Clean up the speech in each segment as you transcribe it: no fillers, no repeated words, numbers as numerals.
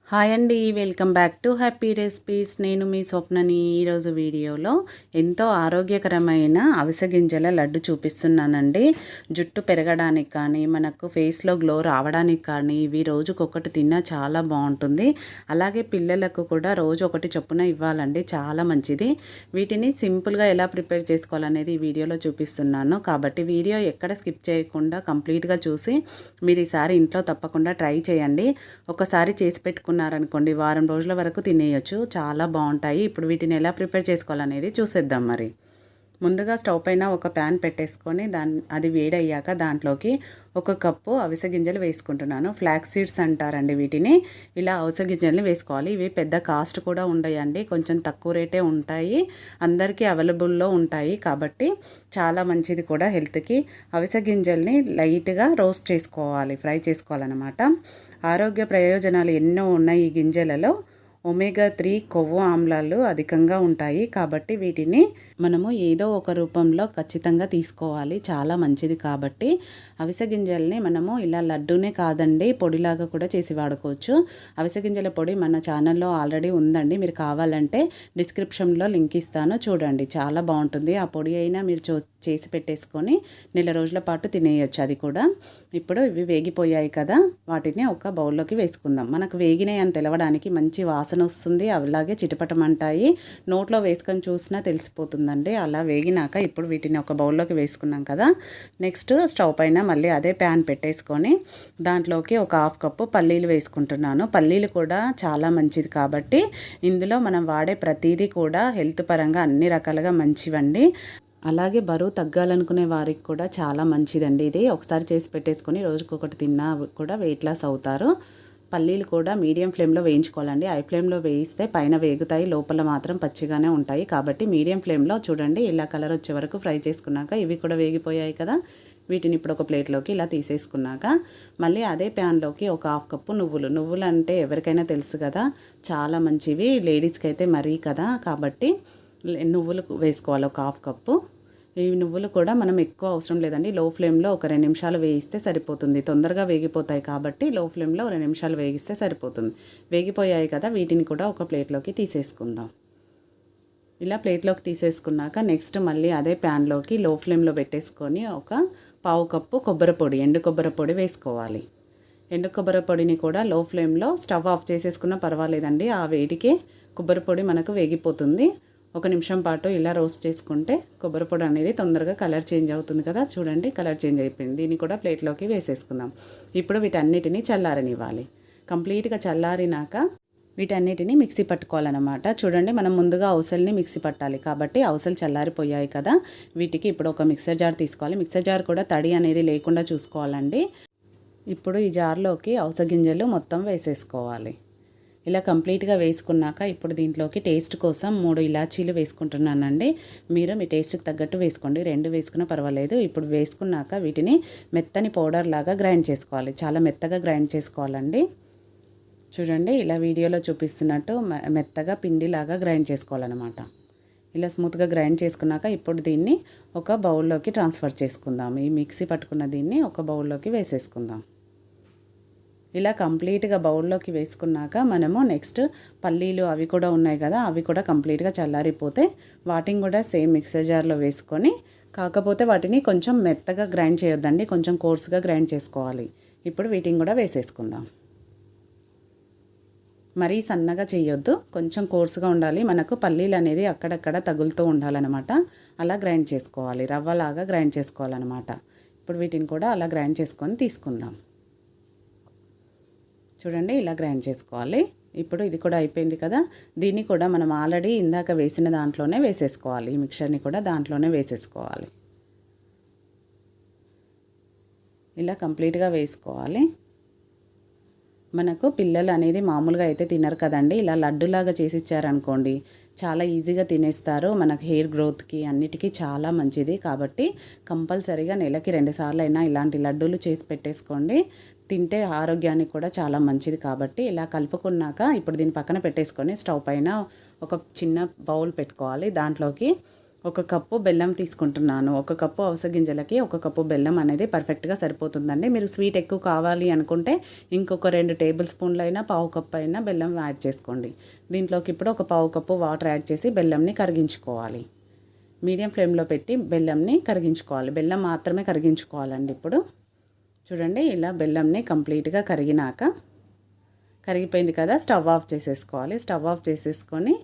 Hi అండి, welcome back to happy recipes. నేను మీ స్వప్నని. ఈరోజు వీడియోలో ఎంతో ఆరోగ్యకరమైన అవిసె గింజల లడ్డు చూపిస్తున్నానండి. జుట్టు పెరగడానికి కానీ మనకు ఫేస్లో గ్లో రావడానికి కానీ ఇవి రోజుకొకటి తిన్నా చాలా బాగుంటుంది. అలాగే పిల్లలకు కూడా రోజు ఒకటి చొప్పున ఇవ్వాలండి, చాలా మంచిది. వీటిని సింపుల్గా ఎలా ప్రిపేర్ చేసుకోవాలనేది ఈ వీడియోలో చూపిస్తున్నాను. కాబట్టి వీడియో ఎక్కడ స్కిప్ చేయకుండా కంప్లీట్గా చూసి మీరు ఈసారి ఇంట్లో తప్పకుండా ట్రై చేయండి. ఒకసారి చేసి పెట్టుకున్నారనుకోండి, వారం రోజుల వరకు తినేయొచ్చు. చాలా బాగుంటాయి. ఇప్పుడు వీటిని ఎలా ప్రిపేర్ చేసుకోవాలనేది చూసేద్దాం. మరి ముందుగా స్టవ్ పైన ఒక ప్యాన్ పెట్టేసుకొని అది వేడయ్యాక దాంట్లోకి ఒక కప్పు అవిసె గింజలు వేసుకుంటున్నాను. ఫ్లాక్స్ సీడ్స్ అంటారండి వీటిని. ఇలా అవిసె గింజల్ని వేసుకోవాలి. ఇవి పెద్ద కాస్ట్ కూడా ఉండయండి, కొంచెం తక్కువ రేటే ఉంటాయి, అందరికీ అవైలబుల్లో ఉంటాయి. కాబట్టి చాలా మంచిది కూడా హెల్త్కి. అవిసె గింజల్ని లైట్గా రోస్ట్ చేసుకోవాలి, ఫ్రై చేసుకోవాలన్నమాట. ఆరోగ్య ప్రయోజనాలు ఎన్నో ఉన్నాయి ఈ గింజలలో. ఒమేగా 3 కొవ్వు ఆమ్లాలు అధికంగా ఉంటాయి. కాబట్టి వీటిని మనము ఏదో ఒక రూపంలో ఖచ్చితంగా తీసుకోవాలి, చాలా మంచిది. కాబట్టి అవిసె గింజల్ని మనము ఇలా లడ్డూనే కాదండి, పొడిలాగా కూడా చేసి వాడుకోవచ్చు. అవిసె గింజల పొడి మన ఛానల్లో ఆల్రెడీ ఉందండి, మీరు కావాలంటే డిస్క్రిప్షన్లో లింక్ ఇస్తాను, చూడండి. చాలా బాగుంటుంది. ఆ పొడి అయినా మీరు చేసి పెట్టేసుకొని నెల రోజుల పాటు తినేయచ్చు. అది కూడా ఇప్పుడు ఇవి వేగిపోయాయి కదా, వాటిని ఒక బౌల్లోకి వేసుకుందాం. మనకు వేగినాయి అని తెలవడానికి మంచి వాసన వస్తుంది, అలాగే చిటపటమంటాయి. నోట్లో వేసుకొని చూసినా తెలిసిపోతుందండి. అలా వేగినాక ఇప్పుడు వీటిని ఒక బౌల్లోకి వేసుకున్నాం కదా. నెక్స్ట్ స్టవ్ పైన మళ్ళీ అదే ప్యాన్ పెట్టేసుకొని దాంట్లోకి ఒక హాఫ్ కప్పు పల్లీలు వేసుకుంటున్నాను. పల్లీలు కూడా చాలా మంచిది కాబట్టి ఇందులో మనం వాడే ప్రతిదీ కూడా హెల్త్ పరంగా అన్ని రకాలుగా మంచివండి. అలాగే బరువు తగ్గాలనుకునే వారికి కూడా చాలా మంచిదండి ఇది. ఒకసారి చేసి పెట్టేసుకొని రోజుకొకటి తిన్నా కూడా వెయిట్ లాస్ అవుతారు. పల్లీలు కూడా మీడియం ఫ్లేమ్లో వేయించుకోవాలండి. హై ఫ్లేమ్లో వేయిస్తే పైన వేగుతాయి, లోపల మాత్రం పచ్చిగానే ఉంటాయి. కాబట్టి మీడియం ఫ్లేమ్లో చూడండి, ఇలా కలర్ వచ్చే వరకు ఫ్రై చేసుకున్నాక ఇవి కూడా వేగిపోయాయి కదా. వీటిని ఇప్పుడు ఒక ప్లేట్లోకి ఇలా తీసేసుకున్నాక మళ్ళీ అదే ప్యాన్లోకి ఒక హాఫ్ కప్పు నువ్వులు అంటే ఎవరికైనా తెలుసు కదా, చాలా మంచివి. లేడీస్కి అయితే మరీ కదా, కాబట్టి నువ్వులు వేసుకోవాలి ఒక హాఫ్ కప్పు. ఈ నువ్వులు కూడా మనం ఎక్కువ అవసరం లేదండి, లో ఫ్లేమ్లో ఒక 2 నిమిషాలు వేయిస్తే సరిపోతుంది. తొందరగా వేగిపోతాయి కాబట్టి లో ఫ్లేమ్లో 2 నిమిషాలు వేగిస్తే సరిపోతుంది. వేగిపోయాయి కదా, వీటిని కూడా ఒక ప్లేట్లోకి తీసేసుకుందాం. ఇలా ప్లేట్లోకి తీసేసుకున్నాక నెక్స్ట్ మళ్ళీ అదే ప్యాన్లోకి లో ఫ్లేమ్లో పెట్టేసుకొని ఒక పావు కప్పు కొబ్బరి పొడి, ఎండు కొబ్బరి పొడి వేసుకోవాలి. ఎండు కొబ్బరి పొడిని కూడా లో ఫ్లేమ్లో స్టవ్ ఆఫ్ చేసేసుకున్నా పర్వాలేదండి, ఆ వేడికే కొబ్బరి పొడి మనకు వేగిపోతుంది. ఒక నిమిషం పాటు ఇలా రోస్ట్ చేసుకుంటే కొబ్బరి పొడి అనేది తొందరగా కలర్ చేంజ్ అవుతుంది కదా. చూడండి, కలర్ చేంజ్ అయిపోయింది. దీన్ని కూడా ప్లేట్లోకి వేసేసుకుందాం. ఇప్పుడు వీటన్నిటిని చల్లారనివ్వాలి. కంప్లీట్గా చల్లారినాక వీటన్నిటిని మిక్సీ పట్టుకోవాలన్నమాట. చూడండి, మనం ముందుగా అవసల్ని మిక్సీ పట్టాలి కాబట్టి అవసలు చల్లారిపోయాయి కదా. వీటికి ఇప్పుడు ఒక మిక్సర్ జార్ తీసుకోవాలి. మిక్సర్ జార్ కూడా తడి అనేది లేకుండా చూసుకోవాలండి. ఇప్పుడు ఈ జార్లోకి అవస గింజలు మొత్తం వేసేసుకోవాలి. ఇలా కంప్లీట్గా వేసుకున్నాక ఇప్పుడు దీంట్లోకి టేస్ట్ కోసం 3 ఇలాచీలు వేసుకుంటున్నానండి. మీరు మీ టేస్ట్కి తగ్గట్టు వేసుకోండి, 2 వేసుకున్నా పర్వాలేదు. ఇప్పుడు వేసుకున్నాక వీటిని మెత్తని పౌడర్ లాగా గ్రైండ్ చేసుకోవాలి. చాలా మెత్తగా గ్రైండ్ చేసుకోవాలండి. చూడండి, ఇలా వీడియోలో చూపిస్తున్నట్టు మెత్తగా పిండిలాగా గ్రైండ్ చేసుకోవాలన్నమాట. ఇలా స్మూత్గా గ్రైండ్ చేసుకున్నాక ఇప్పుడు దీన్ని ఒక బౌల్లోకి ట్రాన్స్ఫర్ చేసుకుందాం. ఈ మిక్సీ పట్టుకున్న దీన్ని ఒక బౌల్లోకి వేసేసుకుందాం. ఇలా కంప్లీట్గా బౌల్లోకి వేసుకున్నాక మనము నెక్స్ట్ పల్లీలు అవి కూడా ఉన్నాయి కదా, అవి కూడా కంప్లీట్గా చల్లారిపోతే వాటిని కూడా సేమ్ మిక్సర్ జార్లో వేసుకొని, కాకపోతే వాటిని కొంచెం మెత్తగా గ్రైండ్ చేయొద్దండి, కొంచెం కోర్స్గా గ్రైండ్ చేసుకోవాలి. ఇప్పుడు వీటిని కూడా వేసేసుకుందాం. మరీ సన్నగా చేయొద్దు, కొంచెం కోర్సుగా ఉండాలి. మనకు పల్లీలు అనేది అక్కడక్కడ తగులుతూ ఉండాలన్నమాట. అలా గ్రైండ్ చేసుకోవాలి, రవ్వలాగా గ్రైండ్ చేసుకోవాలన్నమాట. ఇప్పుడు వీటిని కూడా అలా గ్రైండ్ చేసుకొని తీసుకుందాం. చూడండి, ఇలా గ్రైండ్ చేసుకోవాలి. ఇప్పుడు ఇది కూడా అయిపోయింది కదా, దీన్ని కూడా మనం ఆల్రెడీ ఇందాక వేసిన దాంట్లోనే వేసేసుకోవాలి. ఈ మిక్చర్ని కూడా దాంట్లోనే వేసేసుకోవాలి. ఇలా కంప్లీట్గా వేసుకోవాలి. మనకు పిల్లలు అనేది మామూలుగా అయితే తినరు కదండి, ఇలా లడ్డులాగా చేసి ఇచ్చారనుకోండి చాలా ఈజీగా తినేస్తారు. మనకు హెయిర్ గ్రోత్కి అన్నిటికీ చాలా మంచిది. కాబట్టి కంపల్సరీగా నెలకి 2 సార్లు అయినా ఇలాంటి లడ్డూలు చేసి పెట్టేసుకోండి. తింటే ఆరోగ్యానికి కూడా చాలా మంచిది. కాబట్టి ఇలా కలుపుకున్నాక ఇప్పుడు దీన్ని పక్కన పెట్టేసుకొని స్టవ్ పైన ఒక చిన్న బౌల్ పెట్టుకోవాలి. దాంట్లోకి ఒక కప్పు బెల్లం తీసుకుంటున్నాను. ఒక కప్పు అవిసె గింజలకి ఒక కప్పు బెల్లం అనేది పర్ఫెక్ట్గా సరిపోతుందండి. మీరు స్వీట్ ఎక్కువ కావాలి అనుకుంటే ఇంకొక 2 టేబుల్ స్పూన్లైనా పావు కప్పు అయినా బెల్లం యాడ్ చేసుకోండి. దీంట్లోకి ఇప్పుడు ఒక పావు కప్పు వాటర్ యాడ్ చేసి బెల్లంని కరిగించుకోవాలి. మీడియం ఫ్లేమ్లో పెట్టి బెల్లంని కరిగించుకోవాలి. బెల్లం మాత్రమే కరిగించుకోవాలండి. ఇప్పుడు చూడండి, ఇలా బెల్లంని కంప్లీట్గా కరిగిపోయింది కదా, స్టవ్ ఆఫ్ చేసేసుకోవాలి. స్టవ్ ఆఫ్ చేసేసుకొని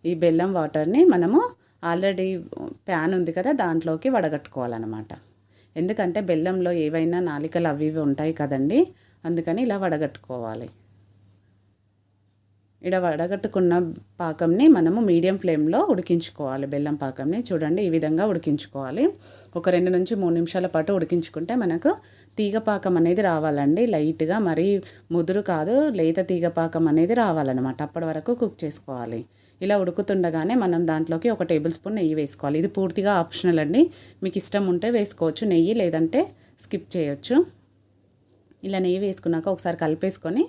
ఈ బెల్లం వాటర్ని మనము ఆల్రెడీ ప్యాన్ ఉంది కదా దాంట్లోకి వడగట్టుకోవాలన్నమాట. ఎందుకంటే బెల్లంలో ఏవైనా నాలికలు అవి ఇవి ఉంటాయి కదండి, అందుకని ఇలా వడగట్టుకోవాలి. ఇక్కడ వడగట్టుకున్న పాకంని మనము మీడియం ఫ్లేమ్లో ఉడికించుకోవాలి. బెల్లం పాకంని చూడండి ఈ విధంగా ఉడికించుకోవాలి. ఒక 2 నుంచి 3 నిమిషాల పాటు ఉడికించుకుంటే మనకు తీగ పాకం అనేది రావాలండి. లైట్గా, మరీ ముదురు కాదు, లేత తీగ పాకం అనేది రావాలన్నమాట. అప్పటి వరకు కుక్ చేసుకోవాలి. ఇలా ఉడుకుతుండగానే మనం దాంట్లోకి 1 టేబుల్ స్పూన్ నెయ్యి వేసుకోవాలి. ఇది పూర్తిగా ఆప్షనల్ అండి, మీకు ఇష్టం ఉంటే వేసుకోవచ్చు నెయ్యి, లేదంటే స్కిప్ చేయొచ్చు. ఇలా నెయ్యి వేసుకున్నాక ఒకసారి కలిపేసుకొని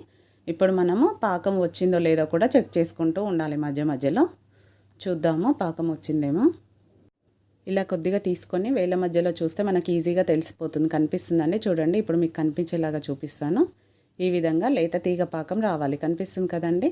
ఇప్పుడు మనము పాకం వచ్చిందో లేదో కూడా చెక్ చేసుకుంటూ ఉండాలి. మధ్య మధ్యలో చూద్దాము పాకం వచ్చిందేమో. ఇలా కొద్దిగా తీసుకొని వేళ్ళ మధ్యలో చూస్తే మనకి ఈజీగా తెలిసిపోతుంది, కనిపిస్తుందండి. చూడండి ఇప్పుడు మీకు కనిపించేలాగా చూపిస్తాను. ఈ విధంగా లేత తీగ పాకం రావాలి, కనిపిస్తుంది కదండి.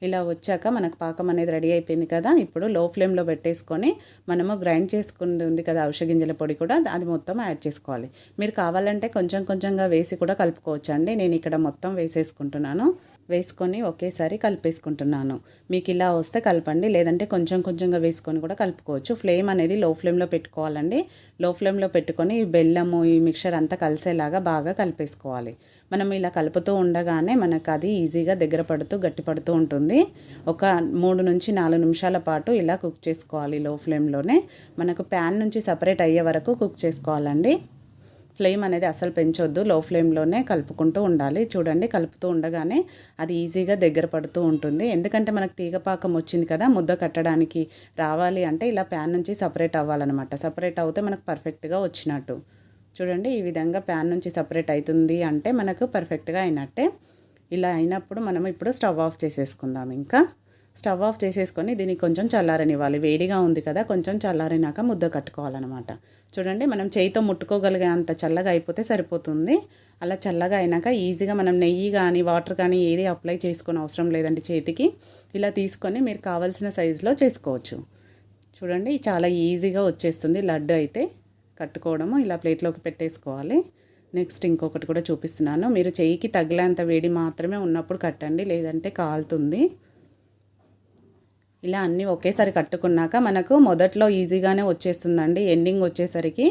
ఇలా వచ్చాక మనకు పాకం అనేది రెడీ అయిపోయింది కదా. ఇప్పుడు లో ఫ్లేమ్లో పెట్టేసుకొని మనము గ్రైండ్ చేసుకుంది ఉంది కదా అవిసె గింజల పొడి కూడా, అది మొత్తం యాడ్ చేసుకోవాలి. మీరు కావాలంటే కొంచెం కొంచెంగా వేసి కూడా కలుపుకోవచ్చు అండి. నేను ఇక్కడ మొత్తం వేసేసుకుంటున్నాను. వేసుకొని ఒకేసారి కలిపేసుకుంటున్నాను. మీకు ఇలా వస్తే కలపండి, లేదంటే కొంచెం కొంచెంగా వేసుకొని కూడా కలుపుకోవచ్చు. ఫ్లేమ్ అనేది లో ఫ్లేమ్లో పెట్టుకోవాలండి. లో ఫ్లేమ్లో పెట్టుకొని ఈ బెల్లము ఈ మిక్చర్ అంతా కలిసేలాగా బాగా కలిపేసుకోవాలి. మనం ఇలా కలుపుతూ ఉండగానే మనకు అది ఈజీగా దగ్గర పడుతూ గట్టి పడుతూ ఉంటుంది. ఒక 3 నుంచి 4 నిమిషాల పాటు ఇలా కుక్ చేసుకోవాలి. లో ఫ్లేమ్లోనే మనకు ప్యాన్ నుంచి సపరేట్ అయ్యే వరకు కుక్ చేసుకోవాలండి. ఫ్లేమ్ అనేది అసలు పెంచొద్దు, లో ఫ్లేమ్లోనే కలుపుకుంటూ ఉండాలి. చూడండి కలుపుతూ ఉండగానే అది ఈజీగా దగ్గర పడుతూ ఉంటుంది. ఎందుకంటే మనకు తీగపాకం వచ్చింది కదా, ముద్ద కట్టడానికి రావాలి అంటే ఇలా ప్యాన్ నుంచి సపరేట్ అవ్వాలన్నమాట. సపరేట్ అవుతే మనకు పర్ఫెక్ట్గా వచ్చినట్టు. చూడండి ఈ విధంగా ప్యాన్ నుంచి సపరేట్ అవుతుంది అంటే మనకు పర్ఫెక్ట్గా అయినట్టే. ఇలా అయినప్పుడు మనం ఇప్పుడు స్టవ్ ఆఫ్ చేసేసుకుందాం. ఇంకా స్టవ్ ఆఫ్ చేసేసుకొని దీన్ని కొంచెం చల్లారనివ్వాలి. వేడిగా ఉంది కదా, కొంచెం చల్లారినాక ముద్ద కట్టుకోవాలన్నమాట. చూడండి మనం చేయితో ముట్టుకోగలిగే అంత చల్లగా అయిపోతే సరిపోతుంది. అలా చల్లగా అయినాక ఈజీగా మనం నెయ్యి కానీ వాటర్ కానీ ఏది అప్లై చేసుకొని అవసరం లేదండి చేతికి. ఇలా తీసుకొని మీరు కావాల్సిన సైజులో చేసుకోవచ్చు. చూడండి చాలా ఈజీగా వచ్చేస్తుంది లడ్డు అయితే కట్టుకోవడము. ఇలా ప్లేట్లోకి పెట్టేసుకోవాలి. నెక్స్ట్ ఇంకొకటి కూడా చూపిస్తున్నాను. మీరు చెయ్యికి తగిలేంత వేడి మాత్రమే ఉన్నప్పుడు కట్టండి, లేదంటే కాలుతుంది. ఇలా అన్నీ ఒకేసారి కట్టుకున్నాక మనకు మొదట్లో ఈజీగానే వచ్చేస్తుందండి. ఎండింగ్ వచ్చేసరికి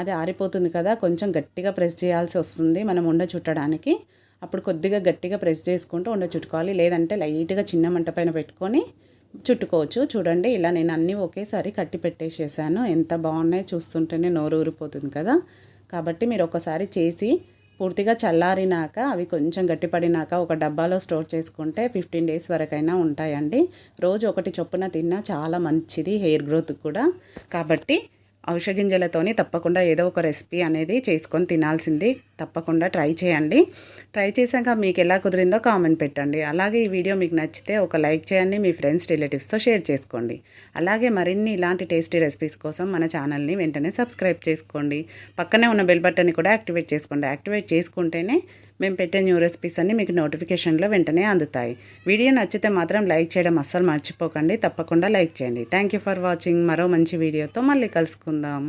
అది ఆరిపోతుంది కదా, కొంచెం గట్టిగా ప్రెస్ చేయాల్సి వస్తుంది మనం ఉండ చుట్టడానికి. అప్పుడు కొద్దిగా గట్టిగా ప్రెస్ చేసుకుంటూ ఉండ చుట్టుకోవాలి, లేదంటే లైట్గా చిన్న మంట పైన పెట్టుకొని చుట్టుకోవచ్చు. చూడండి ఇలా నేను అన్నీ ఒకేసారి కట్టి పెట్టేసేసాను. ఎంత బాగున్నాయో చూస్తుంటేనే నోరు ఊరిపోతుంది కదా. కాబట్టి మీరు ఒకసారి చేసి పూర్తిగా చల్లారినాక అవి కొంచెం గట్టిపడినాక ఒక డబ్బాలో స్టోర్ చేసుకుంటే 15 డేస్ వరకైనా ఉంటాయండి. రోజు ఒకటి చొప్పున తిన్నా చాలా మంచిది హెయిర్ గ్రోత్కి కూడా. కాబట్టి అవిసె గింజలతోని తప్పకుండా ఏదో ఒక రెసిపీ అనేది చేసుకొని తినాల్సింది. తప్పకుండా ట్రై చేయండి. ట్రై చేశాక మీకు ఎలా కుదిరిందో కామెంట్ పెట్టండి. అలాగే ఈ వీడియో మీకు నచ్చితే ఒక లైక్ చేయండి, మీ ఫ్రెండ్స్ రిలేటివ్స్తో షేర్ చేసుకోండి. అలాగే మరిన్ని ఇలాంటి టేస్టీ రెసిపీస్ కోసం మన ఛానల్ని వెంటనే సబ్స్క్రైబ్ చేసుకోండి. పక్కనే ఉన్న బెల్ బటన్ని కూడా యాక్టివేట్ చేసుకోండి. యాక్టివేట్ చేసుకుంటేనే మేము పెట్టే న్యూ రెసిపీస్ అన్నీ మీకు నోటిఫికేషన్లో వెంటనే అందుతాయి. వీడియో నచ్చితే మాత్రం లైక్ చేయడం అస్సలు మర్చిపోకండి. తప్పకుండా లైక్ చేయండి. Thank you for watching. మరో మంచి వీడియోతో మళ్ళీ కలుసుకుందాం.